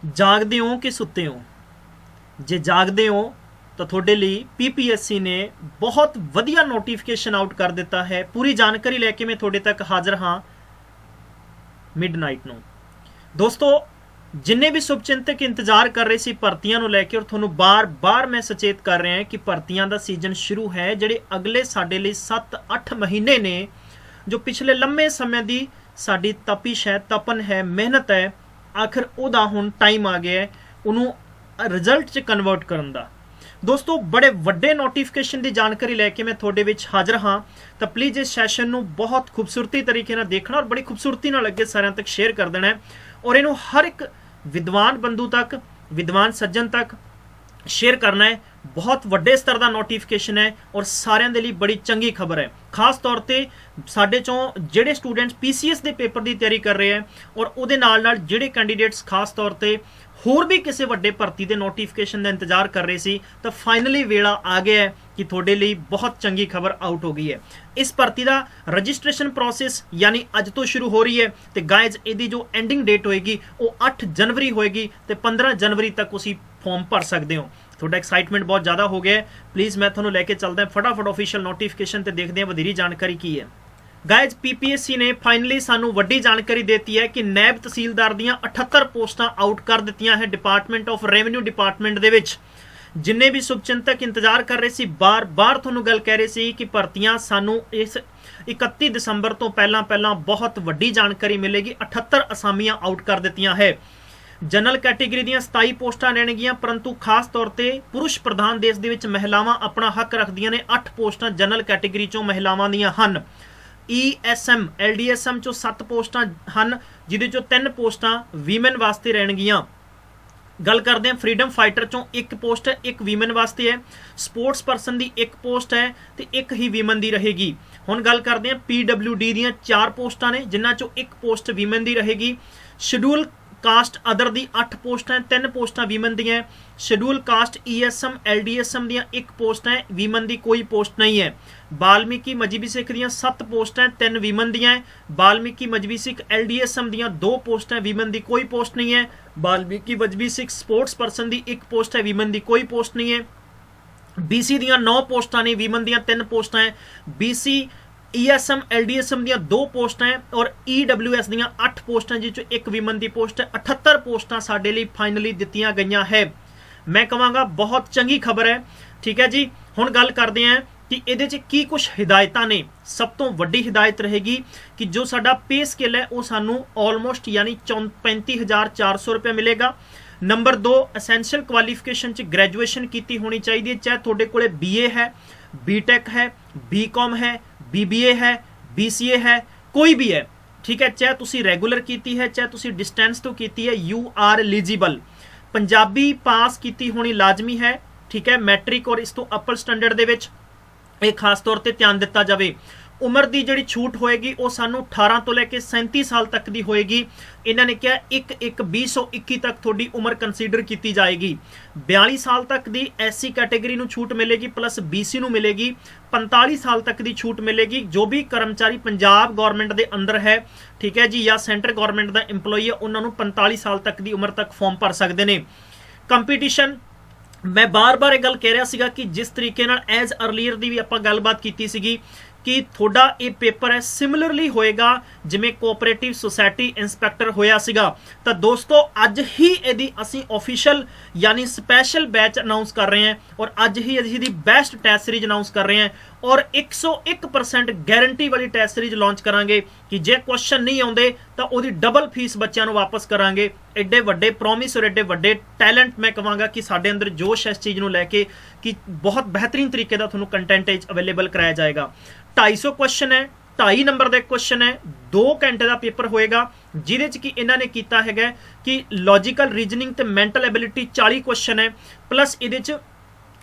ਜਾਗਦੇ ਹੋ ਕਿ ਸੁੱਤੇ ਹੋ? ਜੇ ਜਾਗਦੇ ਹੋ ਤਾਂ ਤੁਹਾਡੇ ਲਈ ਪੀਪੀਐਸਸੀ ਨੇ ਬਹੁਤ ਵਧੀਆ ਨੋਟੀਫਿਕੇਸ਼ਨ ਆਊਟ ਕਰ ਦਿੱਤਾ ਹੈ। ਪੂਰੀ ਜਾਣਕਾਰੀ ਲੈ ਕੇ ਮੈਂ ਤੁਹਾਡੇ ਤੱਕ ਹਾਜ਼ਰ ਹਾਂ ਮਿਡਨਾਈਟ ਨੂੰ। ਦੋਸਤੋ, ਜਿੰਨੇ ਵੀ ਸ਼ੁਭਚਿੰਤਕ ਇੰਤਜ਼ਾਰ ਕਰ ਰਹੇ ਸੀ ਭਰਤੀਆਂ ਨੂੰ ਲੈ ਕੇ, ਔਰ ਤੁਹਾਨੂੰ ਬਾਰ-ਬਾਰ ਮੈਂ ਸੁਚੇਤ ਕਰ ਰਿਹਾ ਕਿ ਭਰਤੀਆਂ ਦਾ ਸੀਜ਼ਨ ਸ਼ੁਰੂ ਹੈ। ਜਿਹੜੇ ਅਗਲੇ ਸਾਡੇ ਲਈ 7-8 ਮਹੀਨੇ ਨੇ, ਜੋ ਪਿਛਲੇ ਲੰਮੇ ਸਮੇਂ ਦੀ ਸਾਡੀ ਤਪਿਸ਼ ਹੈ, ਤਪਨ ਹੈ, ਮਿਹਨਤ ਹੈ, ਆਖਿਰ ਉਹਦਾ ਹੁਣ ਟਾਈਮ ਆ ਗਿਆ ਹੈ ਉਹਨੂੰ ਰਿਜ਼ਲਟ 'ਚ ਕਨਵਰਟ ਕਰਨ ਦਾ। ਦੋਸਤੋ, ਬੜੇ ਵੱਡੇ ਨੋਟੀਫਿਕੇਸ਼ਨ ਦੀ ਜਾਣਕਾਰੀ ਲੈ ਕੇ ਮੈਂ ਤੁਹਾਡੇ ਵਿੱਚ ਹਾਜ਼ਰ ਹਾਂ। ਤਾਂ ਪਲੀਜ਼ ਇਸ ਸੈਸ਼ਨ ਨੂੰ ਬਹੁਤ ਖੂਬਸੂਰਤੀ ਤਰੀਕੇ ਨਾਲ ਦੇਖਣਾ, ਔਰ ਬੜੀ ਖੂਬਸੂਰਤੀ ਨਾਲ ਅੱਗੇ ਸਾਰਿਆਂ ਤੱਕ ਸ਼ੇਅਰ ਕਰ ਦੇਣਾ ਹੈ, ਔਰ ਇਹਨੂੰ ਹਰ ਇੱਕ ਵਿਦਵਾਨ ਬੰਧੂ ਤੱਕ, ਵਿਦਵਾਨ ਸੱਜਣ ਤੱਕ ਸ਼ੇਅਰ ਕਰਨਾ ਹੈ। ਬਹੁਤ ਵੱਡੇ ਸਤਰ ਦਾ ਨੋਟੀਫਿਕੇਸ਼ਨ ਹੈ ਔਰ ਸਾਰਿਆਂ ਦੇ ਲਈ ਬੜੀ ਚੰਗੀ ਖਬਰ ਹੈ। ਖਾਸ ਤੌਰ ਤੇ ਸਾਡੇ ਚੋਂ ਜਿਹੜੇ ਸਟੂਡੈਂਟਸ ਪੀਸੀਐਸ ਦੇ ਪੇਪਰ ਦੀ ਤਿਆਰੀ ਕਰ ਰਹੇ ਹੈ, ਔਰ ਉਹਦੇ ਨਾਲ ਜਿਹੜੇ ਕੈਂਡੀਡੇਟਸ ਖਾਸ ਤੌਰ ਤੇ ਹੋਰ ਵੀ ਕਿਸੇ ਵੱਡੇ ਭਰਤੀ ਦੇ ਨੋਟੀਫਿਕੇਸ਼ਨ ਦਾ ਇੰਤਜ਼ਾਰ ਕਰ ਰਹੇ ਸੀ, ਤਾਂ ਫਾਈਨਲੀ ਵੇਲਾ ਆ ਗਿਆ ਹੈ ਕਿ ਤੁਹਾਡੇ ਲਈ ਬਹੁਤ ਚੰਗੀ ਖਬਰ ਆਊਟ ਹੋ ਗਈ ਹੈ। ਇਸ ਭਰਤੀ ਦਾ ਰਜਿਸਟ੍ਰੇਸ਼ਨ ਪ੍ਰੋਸੈਸ ਯਾਨੀ ਅੱਜ ਤੋਂ ਸ਼ੁਰੂ ਹੋ ਰਹੀ ਹੈ, ਤੇ ਗਾਇਜ਼ ਇਹਦੀ ਜੋ ਐਂਡਿੰਗ ਡੇਟ ਹੋਏਗੀ ਉਹ 8 ਜਨਵਰੀ ਹੋਏਗੀ, ਤੇ 15 ਜਨਵਰੀ ਤੱਕ ਤੁਸੀਂ ਫਾਰਮ ਭਰ ਸਕਦੇ ਹੋ। ਤੁਹਾਡਾ ਐਕਸਾਈਟਮੈਂਟ ਬਹੁਤ ਜ਼ਿਆਦਾ ਹੋ ਗਿਆ ਹੈ। ਪਲੀਜ਼ ਮੈਂ ਤੁਹਾਨੂੰ ਲੈ ਕੇ ਚੱਲਦਾ ਫਟਾਫਟ ਆਫੀਸ਼ੀਅਲ ਨੋਟੀਫਿਕੇਸ਼ਨ ਤੇ ਦੇਖਦੇ ਹਾਂ ਵਧੇਰੀ ਜਾਣਕਾਰੀ ਕੀ ਹੈ। ਗਾਇਜ਼, ਪੀਪੀਐਸਸੀ ਨੇ ਫਾਈਨਲੀ ਸਾਨੂੰ ਵੱਡੀ ਜਾਣਕਾਰੀ ਦਿੱਤੀ ਹੈ ਕਿ ਨੈਬ ਤਹਿਸੀਲਦਾਰ ਦੀਆਂ 78 ਪੋਸਟਾਂ ਆਊਟ ਕਰ ਦਿੱਤੀਆਂ ਹੈ ਡਿਪਾਰਟਮੈਂਟ ਆਫ ਰੈਵਨਿਊ ਡਿਪਾਰਟਮੈਂਟ ਦੇ ਵਿੱਚ। ਜਿੰਨੇ ਵੀ ਸ਼ੁਭਚਿੰਤਕ ਇੰਤਜ਼ਾਰ ਕਰ ਰਹੇ ਸੀ, ਬਾਰ-ਬਾਰ ਤੁਹਾਨੂੰ ਗੱਲ ਕਹਿ ਰਹੇ ਸੀ ਕਿ ਭਰਤੀਆਂ ਸਾਨੂੰ ਇਸ 31 ਦਸੰਬਰ ਤੋਂ ਪਹਿਲਾਂ ਬਹੁਤ ਵੱਡੀ ਜਾਣਕਾਰੀ ਮਿਲੇਗੀ। 78 ਅਸਾਮੀਆਂ ਆਊਟ ਕਰ ਦਿੱਤੀਆਂ ਹੈ। ਜਨਰਲ ਕੈਟੇਗਰੀ ਦੀਆਂ 27 ਪੋਸਟਾਂ ਰਹਿਣਗੀਆਂ, ਪਰੰਤੂ ਖਾਸ ਤੌਰ ਤੇ ਪੁਰਸ਼ ਪ੍ਰਧਾਨ ਦੇਸ਼ ਦੇ ਵਿੱਚ ਮਹਿਲਾਵਾਂ ਆਪਣਾ ਹੱਕ ਰੱਖਦੀਆਂ ਨੇ। 8 ਪੋਸਟਾਂ ਜਨਰਲ ਕੈਟੇਗਰੀ ਚੋਂ ਮਹਿਲਾਵਾਂ ਦੀਆਂ ਹਨ। ESM LDSM ਚੋਂ 7 ਪੋਸਟਾਂ ਹਨ, ਜਿਹਦੇ ਚੋਂ 3 ਪੋਸਟਾਂ ਵੀਮਨ ਵਾਸਤੇ ਰਹਿਣਗੀਆਂ। ਗੱਲ ਕਰਦੇ ਹਾਂ ਫਰੀडम फाइटर ਚੋਂ 1 ਪੋਸਟ ਹੈ, 1 ਵੀਮਨ ਵਾਸਤੇ ਹੈ। ਸਪੋਰਟਸ ਪਰਸਨ ਦੀ 1 ਪੋਸਟ ਹੈ ਤੇ 1 ਹੀ ਵੀਮਨ ਦੀ ਰਹੇਗੀ। ਹੁਣ ਗੱਲ ਕਰਦੇ ਹਾਂ PWD ਦੀਆਂ 4 ਪੋਸਟਾਂ ਨੇ, ਜਿਨ੍ਹਾਂ ਚੋਂ 1 ਪੋਸਟ ਵੀਮਨ ਦੀ ਰਹੇਗੀ। ਸ਼ਡਿਊਲ ਕਾਸਟ ਅਦਰ ਦੀ 8 ਪੋਸਟਾਂ, 3 ਪੋਸਟਾਂ ਵੀਮਨ ਦੀਆਂ। ਸ਼ਡਿਊਲ ਕਾਸਟ ESM LDSM ਦੀਆਂ 1 ਪੋਸਟ ਹੈ, ਵੀਮਨ ਦੀ ਕੋਈ ਪੋਸਟ ਨਹੀਂ ਹੈ। ਬਾਲਮੀਕੀ ਮਜਬੀ ਸਿੱਖ ਦੀਆਂ 7 ਪੋਸਟਾਂ, 3 ਵੀਮਨ ਦੀਆਂ ਹੈ। ਬਾਲਮੀਕੀ ਮਜਬੀ ਸਿੱਖ LDSM ਦੀਆਂ 2 ਪੋਸਟਾਂ, ਵੀਮਨ ਦੀ ਕੋਈ ਪੋਸਟ ਨਹੀਂ ਹੈ। ਬਾਲਮੀਕੀ ਮਜਬੀ ਸਿੱਖ ਸਪੋਰਟਸ ਪਰਸਨ ਦੀ 1 ਪੋਸਟ ਹੈ, ਵੀਮਨ ਦੀ ਕੋਈ ਪੋਸਟ ਨਹੀਂ ਹੈ। BC ਦੀਆਂ 9 ਪੋਸਟਾਂ ਨੇ, ਵੀਮਨ ਦੀਆਂ 3 ਪੋਸਟਾਂ ਹੈ। BC ESM LDSM ਦੀਆਂ 2 ਪੋਸਟਾਂ ਹੈ, ਔਰ EWS ਦੀਆਂ 8 ਪੋਸਟਾਂ, ਜਿਸ ਚੋਂ 1 ਵੀਮਨ ਦੀ ਪੋਸਟ ਹੈ। 78 ਪੋਸਟਾਂ ਸਾਡੇ ਲਈ ਫਾਈਨਲੀ ਦਿੱਤੀਆਂ ਗਈਆਂ ਹੈ। ਮੈਂ ਕਹਾਂਗਾ ਬਹੁਤ ਚੰਗੀ ਖਬਰ ਹੈ। ਠੀਕ ਹੈ ਜੀ, ਹੁਣ ਗੱਲ ਕਰਦੇ ਹਾਂ ਕਿ ਇਹਦੇ 'ਚ ਕੀ ਕੁਝ ਹਿਦਾਇਤਾਂ ਨੇ। ਸਭ ਤੋਂ ਵੱਡੀ ਹਿਦਾਇਤ ਰਹੇਗੀ ਕਿ ਜੋ ਸਾਡਾ ਪੇ ਸਕੇਲ ਹੈ ਉਹ ਸਾਨੂੰ ਆਲਮੋਸਟ ਯਾਨੀ 35,400 ਰੁਪਏ ਮਿਲੇਗਾ। ਨੰਬਰ 2, ਅਸੈਂਸ਼ੀਅਲ ਕੁਆਲੀਫਿਕੇਸ਼ਨ 'ਚ ਗ੍ਰੈਜੂਏਸ਼ਨ ਕੀਤੀ ਹੋਣੀ ਚਾਹੀਦੀ ਹੈ, ਚਾਹੇ ਤੁਹਾਡੇ ਕੋਲੇ BA ਹੈ, BTech ਹੈ, BCom ਹੈ, BBA ਹੈ, BCA ਹੈ, ਕੋਈ ਵੀ ਹੈ। ਠੀਕ ਹੈ, ਚਾਹੇ ਤੁਸੀਂ ਰੈਗੂਲਰ ਕੀਤੀ ਹੈ, ਚਾਹੇ ਤੁਸੀਂ ਡਿਸਟੈਂਸ ਤੋਂ ਕੀਤੀ ਹੈ, ਯੂ ਆਰ ਐਲੀਜੀਬਲ। ਪੰਜਾਬੀ ਪਾਸ ਕੀਤੀ ਹੋਣੀ ਲਾਜ਼ਮੀ ਹੈ। ਠੀਕ ਹੈ, ਮੈਟ੍ਰਿਕ ਔਰ ਇਸ ਤੋਂ ਅਪਰ ਸਟੈਂਡਰਡ ਦੇ ਵਿੱਚ ਇਹ ਖਾਸ ਤੌਰ ਤੇ ਧਿਆਨ ਦਿੱਤਾ ਜਾਵੇ। ਉਮਰ ਦੀ ਜਿਹੜੀ ਛੂਟ ਹੋਏਗੀ ਉਹ ਸਾਨੂੰ 18 ਤੋਂ ਲੈ ਕੇ 37 ਸਾਲ ਤੱਕ ਦੀ ਹੋਏਗੀ। ਇਹਨਾਂ ਨੇ ਕਿਹਾ 1/1/2021 ਤੱਕ ਤੁਹਾਡੀ ਉਮਰ ਕੰਸੀਡਰ ਕੀਤੀ ਜਾਏਗੀ। 42 ਸਾਲ ਤੱਕ ਦੀ SC ਕੈਟੇਗਰੀ ਨੂੰ ਛੂਟ ਮਿਲੇਗੀ, ਪਲੱਸ BC ਨੂੰ ਮਿਲੇਗੀ। 45 ਸਾਲ ਤੱਕ ਦੀ ਛੂਟ ਮਿਲੇਗੀ ਜੋ ਵੀ ਕਰਮਚਾਰੀ ਪੰਜਾਬ ਗਵਰਨਮੈਂਟ ਦੇ ਅੰਦਰ ਹੈ, ਠੀਕ ਹੈ ਜੀ, ਜਾਂ ਸੈਂਟਰ ਗਵਰਨਮੈਂਟ ਦਾ EMPLOYE ਹੈ, ਉਹਨਾਂ ਨੂੰ 45 ਸਾਲ ਤੱਕ ਦੀ ਉਮਰ ਤੱਕ ਫਾਰਮ ਭਰ ਸਕਦੇ ਨੇ। ਕੰਪੀਟੀਸ਼ਨ, ਮੈਂ ਬਾਰ-ਬਾਰ ਇਹ ਗੱਲ ਕਹਿ ਰਿਹਾ ਸੀਗਾ ਕਿ ਜਿਸ ਤਰੀਕੇ ਨਾਲ ਐਜ਼ ਅਰਲੀਅਰ ਦੀ ਵੀ ਆਪਾਂ ਗੱਲਬਾਤ ਕੀਤੀ ਸੀਗੀ ਕਿ ਤੁਹਾਡਾ ਇਹ ਪੇਪਰ ਹੈ ਸਿਮਿਲਰਲੀ ਹੋਏਗਾ ਜਿਵੇਂ ਕੋਆਪਰੇਟਿਵ ਸੁਸਾਇਟੀ ਇੰਸਪੈਕਟਰ ਹੋਇਆ ਸੀਗਾ। ਤਾਂ ਦੋਸਤੋ, ਅੱਜ ਹੀ ਇਹਦੀ ਅਸੀਂ ਆਫੀਸ਼ੀਅਲ ਯਾਨੀ ਸਪੈਸ਼ਲ ਬੈਚ ਅਨਾਉਂਸ ਕਰ ਰਹੇ ਹਾਂ, ਔਰ ਅੱਜ ਹੀ ਅਸੀਂ ਦੀ ਬੈਸਟ ਟੈਸਟ ਸੀਰੀਜ਼ ਅਨਾਉਂਸ ਕਰ ਰਹੇ ਹਾਂ, ਔਰ 101% ਗਾਰੰਟੀ ਵਾਲੀ ਟੈਸਟ ਸੀਰੀਜ਼ ਲਾਂਚ ਕਰਾਂਗੇ ਕਿ ਜੇ ਕੁਐਸਚਨ ਨਹੀਂ ਆਉਂਦੇ ਤਾਂ ਉਹਦੀ ਡਬਲ ਫੀਸ ਬੱਚਿਆਂ ਨੂੰ ਵਾਪਸ ਕਰਾਂਗੇ। ਐਡੇ ਵੱਡੇ ਪ੍ਰੋਮਿਸ ਔਰ ਐਡੇ ਵੱਡੇ ਟੈਲੈਂਟ ਮੈਂ ਕਹਾਂਗਾ ਕਿ ਸਾਡੇ ਅੰਦਰ ਜੋਸ਼ ਇਸ ਚੀਜ਼ ਨੂੰ ਲੈ ਕੇ ਕਿ ਬਹੁਤ ਬਿਹਤਰੀਨ ਤਰੀਕੇ ਦਾ ਤੁਹਾਨੂੰ ਕੰਟੈਂਟ ਅਵੇਲੇਬਲ ਕਰਾਇਆ ਜਾਏਗਾ। 250 ਕੁਐਸਚਨ ਹੈ, 2.5 ਨੰਬਰ ਦਾ ਕੁਐਸਚਨ ਹੈ, 2 ਘੰਟੇ ਦਾ ਪੇਪਰ ਹੋਏਗਾ, ਜਿਹਦੇ ਚ ਕਿ ਇਹਨਾਂ ਨੇ ਕੀਤਾ ਹੈਗਾ ਕਿ ਲੌਜੀਕਲ ਰੀਜ਼ਨਿੰਗ ਤੇ ਮੈਂਟਲ ਐਬਿਲਿਟੀ 40 ਕੁਐਸਚਨ ਹੈ, ਪਲੱਸ ਇਹਦੇ ਚ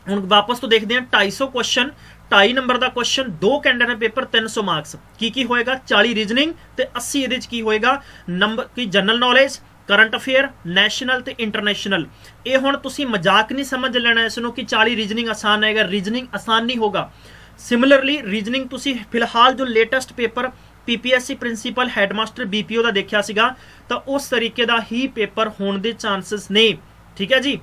ਹੁਣ ਵਾਪਸ ਤੋਂ ਦੇਖਦੇ ਹਾਂ 250 ਕੁਐਸਚਨ, 2.5 ਨੰਬਰ ਦਾ ਕੁਐਸਚਨ, 2 ਘੰਟੇ ਦਾ ਪੇਪਰ, 300 ਮਾਰਕਸ। ਕੀ ਹੋਏਗਾ? 40 ਰੀਜ਼ਨਿੰਗ ਤੇ 80 ਇਹਦੇ ਚ ਕੀ ਹੋਏਗਾ ਨੰਬਰ ਕੀ general knowledge, current affair, national ਤੇ ਇੰਟਰਨੈਸ਼ਨਲ। ਇਹ ਹੁਣ ਤੁਸੀਂ ਮਜ਼ਾਕ ਨਹੀਂ ਸਮਝ ਲੈਣਾ ਇਸ ਨੂੰ ਕਿ 40 ਰੀਜ਼ਨਿੰਗ ਆਸਾਨ ਆਏਗਾ। ਰੀਜ਼ਨਿੰਗ ਆਸਾਨ ਨਹੀਂ ਹੋਗਾ। ਸਿਮਿਲਰਲੀ ਰੀਜ਼ਨਿੰਗ ਤੁਸੀਂ ਫਿਲਹਾਲ ਜੋ latest paper PPSC principal headmaster BPO ਦਾ ਦੇਖਿਆ ਸੀਗਾ ਤਾਂ ਉਸ ਤਰੀਕੇ ਦਾ ਹੀ ਪੇਪਰ ਹੋਣ ਦੇ ਚਾਂਸਸ ਨੇ। ਠੀਕ ਹੈ ਜੀ,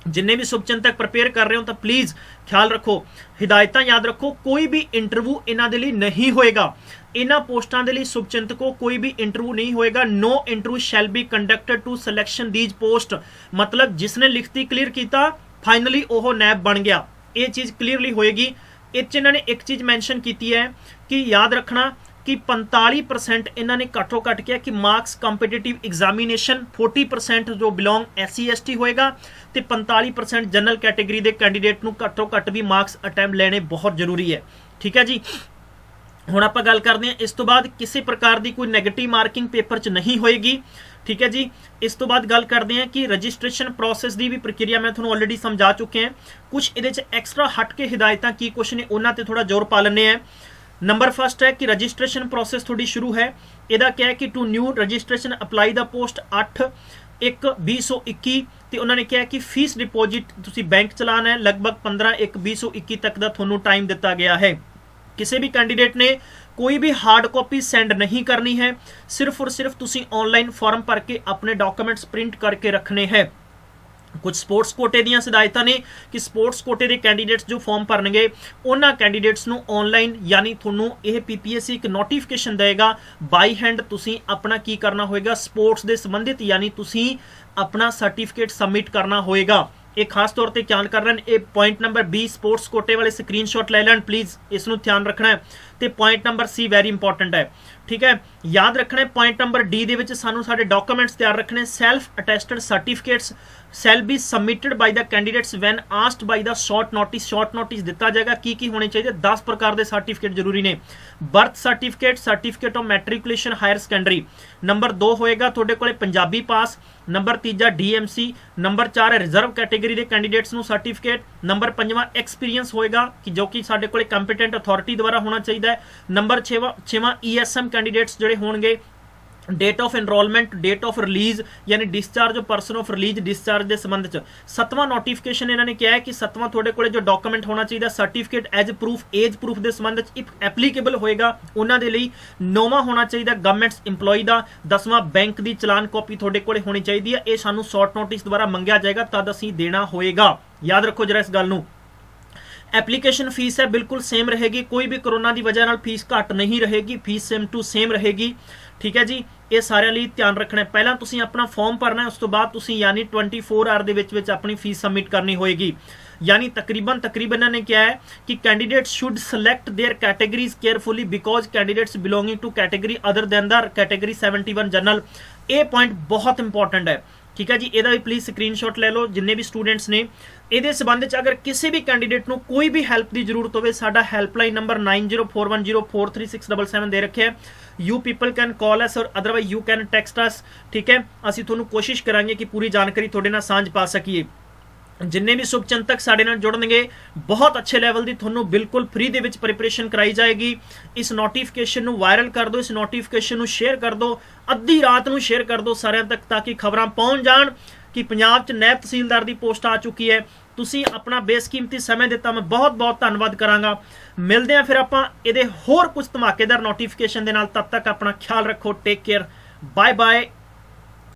जिन्ने भी शुभचिंतक प्रिपेयर कर रहे हो तो प्लीज ख्याल रखो, हिदायत याद रखो, कोई भी इंटरव्यू इन्हां दे लई नहीं होएगा। इन्हां पोस्टां दे लई शुभचिंतकों कोई भी इंटरव्यू नहीं होएगा। No interview shall be conducted to selection these post. मतलब जिसने लिखती क्लीयर किया फाइनली ओह नैब बन गया, ये चीज़ क्लीयरली होएगी। इस इन्होंने एक चीज़ मैंशन की है कि याद रखना कि 45% इन्होंने घट्टो घट किया कि मार्क्स कंपीटिटिव एग्जामिनेशन, 40% जो बिलोंग SC ST होएगा तो 45% जनरल कैटेगरी के कैंडीडेट नूं घट्टो घट भी मार्क्स अटैम्प्ट लेने बहुत जरूरी है। ठीक है जी, हुण आपां गल करते हैं इस तो बाद किसी प्रकार की कोई नैगेटिव मार्किंग पेपर च नहीं होएगी। ठीक है जी, इस तो बाद गल करते हैं कि रजिस्ट्रेशन प्रोसैस की भी प्रक्रिया मैं तुहानूं ऑलरेडी समझा चुके हैं। कुछ इहदे च एक्सट्रा हट के हिदायतां की कुछ ने उन्हां ते थोड़ा जोर पा लैंदे हैं। नंबर फर्स्ट है कि रजिस्ट्रेशन प्रोसैस थोड़ी शुरू है। इहदा क्या है कि to new registration apply the post 8/1/2021 ਤੇ ਉਹਨਾਂ ਨੇ ਕਿਹਾ ਕਿ ਫੀਸ ਡਿਪੋजिट ਤੁਸੀਂ बैंक ਚਲਾਣਾ है, लगभग 15/1/2021 तक ਦਾ ਤੁਹਾਨੂੰ टाइम ਦਿੱਤਾ ਗਿਆ है। किसी भी कैंडीडेट ने कोई भी हार्ड कॉपी सेंड नहीं करनी है, सिर्फ और सिर्फ तुसी ऑनलाइन फॉर्म भर के अपने डॉक्यूमेंट्स प्रिंट करके रखने हैं। कुछ स्पोर्ट्स कोटे दी हिदायत ने कि स्पोर्ट्स कोटे के कैंडीडेट्स जो फॉर्म भरनगे उन्होंने कैंडीडेट्स नूं ऑनलाइन यानी थोनों यह PPSC एक नोटिफिकेशन देगा, बाई हैंड तुसी अपना की करना होएगा स्पोर्ट्स के संबंधित, यानी तुसी अपना सर्टिफिकेट सबमिट करना होएगा। एक खास तौर पर ध्यान कर रहे हैं, ये पॉइंट नंबर B स्पोर्ट्स कोटे वाले स्क्रीनशॉट ले लैन प्लीज़, इसनों ध्यान रखना है। तो point number C very important है। ठीक है, याद रखना है पॉइंट नंबर D दे विच सानू साडे डॉक्यूमेंट्स तैयार रखने। Self attested certificates shall be submitted by the candidates when asked by the short notice. Short notice दिता जाएगा की होने चाहिए, 10 प्रकार के सर्टिफिकेट जरूरी ने। Birth certificate, certificate of matriculation higher secondary. Number 2 होएगा तुहाडे कोले Punjabi pass. Number 3 DMC। Number 4 reserve category के कैंडीडेट्स नूं सर्टिफिकेट। नंबर 5 एक्सपीरियंस होएगा कि जो कि साडे कोले कंपीटेंट अथॉरिटी द्वारा होना चाहिए। नंबर 6वां ESM कैंडीडेट्स जोड़े होंगे। Date of enrolment, date of release यानी discharge of person of release discharge के संबंध च। 7वां नोटिफिकेशन इन्होंने क्या है कि 7वां थोड़े कोले जो डॉक्यूमेंट होना चाहिए certificate age proof, age proof के संबंध च इफ एप्लीकेबल होएगा उन्होंने लिए। 9वां होना चाहिए गवर्नमेंट्स इंप्लॉय का। 10वां बैंक की चलान कॉपी थोड़े कोले होनी चाहिए है, ये सानू शॉर्ट नोटिस द्वारा मंगया जाएगा तद असीं देना होएगा। याद रखो जरा इस गल नूं। एप्लीकेशन फीस है बिल्कुल सेम रहेगी, कोई भी कोरोना की वजह नाल फीस घट नहीं रहेगी, फीस सेम टू सेम रहेगी। ठीक है जी, ये सारे लिए ध्यान रखना है। पहला तुसीं अपना फॉर्म भरना है, उस तो बाद तुसीं यानी 24 आवर दे विच अपनी फीस सबमिट करनी होएगी। यानी तकरीबन इन्होंने क्या है कि candidates should select their categories carefully because candidates belonging to category other than the category 71 general. ये पॉइंट बहुत इंपॉर्टेंट है। ठीक है जी, यदा भी प्लीज़ स्क्रीनशॉट ले लो जिन्ने भी स्टूडेंट्स ने। ये संबंध में अगर किसी भी कैंडीडेट को कोई भी हैल्प की जरूरत हो, साडा हैल्पलाइन नंबर 9041043677 दे रखे है। यू पीपल कैन कॉल अस और अदरवाइज यू कैन टेक्स्ट अस। ठीक है, असीं तुहानूं कोशिश करांगे कि पूरी जानकारी तुहाडे नाल सांझ पा सकीए। जिन्ने भी शुभचिंतक साडे नाल जुड़नगे बहुत अच्छे लैवल की तुहानूं बिल्कुल फ्री दे विच प्रिपरेशन कराई जाएगी। इस नोटिफिकेशन नूं वायरल कर दो, इस नोटिफिकेशन नूं शेयर कर दो, अद्धी रात नूं शेयर कर दो सारिਆਂ तक ताकि खबरां पहुंच जाण कि पंजाब च नैब तहसीलदार की पोस्ट आ चुकी है। तुसीं अपना बेसकीमती समय दिता, मैं बहुत बहुत धन्नवाद करांगा। मिलदे हां फिर आपां इहदे होर कुछ धमाकेदार नोटिफिकेशन दे नाल। तब तक अपना ख्याल रखो, टेक केयर, बाय बाय।